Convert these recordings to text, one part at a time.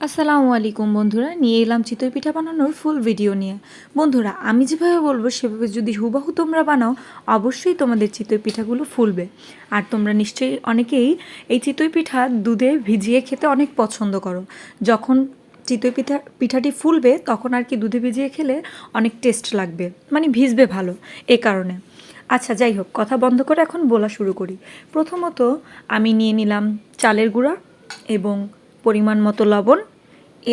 আসসালামু আলাইকুম বন্ধুরা, নিয়ে এলাম চিতই পিঠা বানানোর ফুল ভিডিও নিয়ে। বন্ধুরা, আমি যেভাবে বলবো সেভাবে যদি হুবাহু তোমরা বানাও, অবশ্যই তোমাদের চিতই পিঠাগুলো ফুলবে। আর তোমরা নিশ্চয়ই অনেকেই এই চিতই পিঠা দুধে ভিজিয়ে খেতে অনেক পছন্দ করো। যখন চিতই পিঠাটি ফুলবে তখন আর কি দুধে ভিজিয়ে খেলে অনেক টেস্ট লাগবে, মানে ভিজবে ভালো, এ কারণে। আচ্ছা, যাই হোক, কথা বন্ধ করে এখন বলা শুরু করি। প্রথমত আমি নিয়ে নিলাম চালের গুঁড়া এবং পরিমাণ মতো লবণ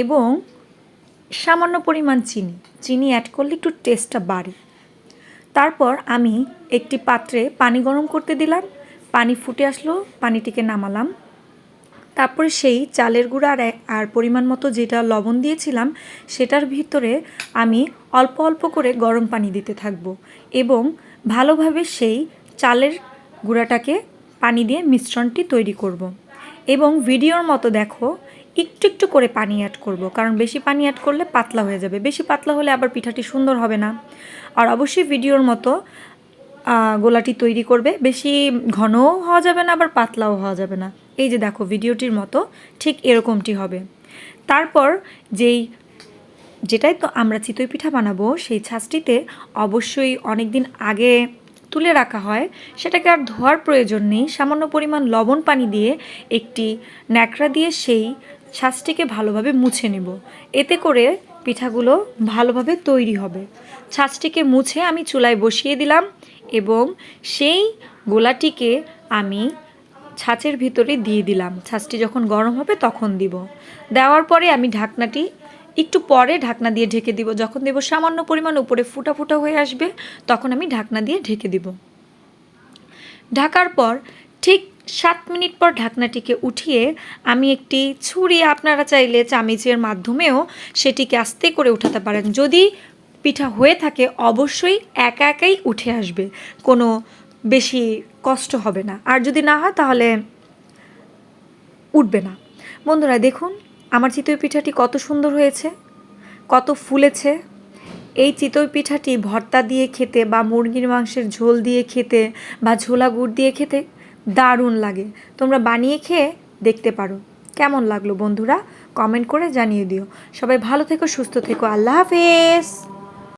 এবং সামান্য পরিমাণ চিনি। চিনি অ্যাড করলে একটু টেস্টটা বাড়ে। তারপর আমি একটি পাত্রে পানি গরম করতে দিলাম। পানি ফুটে আসলো, পানিটিকে নামালাম। তারপরে সেই চালের গুঁড়া আর পরিমাণ মতো যেটা লবণ দিয়েছিলাম সেটার ভিতরে আমি অল্প অল্প করে গরম পানি দিতে থাকবো এবং ভালোভাবে সেই চালের গুঁড়াটাকে পানি দিয়ে মিশ্রণটি তৈরি করব। এবং ভিডিওর মতো দেখো, একটু একটু করে পানি অ্যাড করব, কারণ বেশি পানি অ্যাড করলে পাতলা হয়ে যাবে। বেশি পাতলা হলে আবার পিঠাটি সুন্দর হবে না। আর অবশ্যই ভিডিওর মতো গোলাটি তৈরি করবে। বেশি ঘনও হওয়া যাবে না, আবার পাতলাও হওয়া যাবে না। এই যে দেখো, ভিডিওটির মতো ঠিক এরকমটি হবে। তারপর যেটাই তো আমরা চিতই পিঠা বানাবো, সেই ছাঁচটিতে অবশ্যই অনেক দিন আগে তুলে রাখা হয়, সেটাকে আর ধোয়ার প্রয়োজন নেই। সামান্য পরিমাণ লবণ পানি দিয়ে একটি ন্যাকড়া দিয়ে সেই ছাঁচটিকে ভালোভাবে মুছে নেব। এতে করে পিঠাগুলো ভালোভাবে তৈরি হবে। ছাঁচটিকে মুছে আমি চুলায় বসিয়ে দিলাম এবং সেই গোলাটিকে আমি ছাঁচের ভিতরে দিয়ে দিলাম। ছাঁচটি যখন গরম হবে তখন দিব। দেওয়ার পরে আমি ঢাকনাটি একটু পরে ঢাকনা দিয়ে ঢেকে দিব। যখন দেব সামান্য পরিমাণ উপরে ফুটা ফুটা হয়ে আসবে, তখন আমি ঢাকনা দিয়ে ঢেকে দিব। ঢাকার পর ঠিক 7 মিনিট পর ঢাকনাটিকে উঠিয়ে আমি একটি ছুরি, আপনারা চাইলে চামিচের মাধ্যমেও সেটিকে আস্তে করে উঠাতে পারেন। যদি পিঠা হয়ে থাকে অবশ্যই একা একাই উঠে আসবে, কোনো বেশি কষ্ট হবে না। আর যদি না হয় তাহলে উঠবে না। বন্ধুরা দেখুন, আমার চিতই পিঠাটি কত সুন্দর হয়েছে, কত ফুলেছে। এই চিতই পিঠাটি ভর্তা দিয়ে খেতে বা মুরগির মাংসের ঝোল দিয়ে খেতে বা ঝোলা গুড় দিয়ে খেতে দারুণ লাগে। তোমরা বানিয়ে খেয়ে দেখতে পারো। কেমন লাগলো বন্ধুরা, কমেন্ট করে জানিয়ে দিও। সবাই ভালো থেকো, সুস্থ থেকো। আল্লাহ হাফেজ।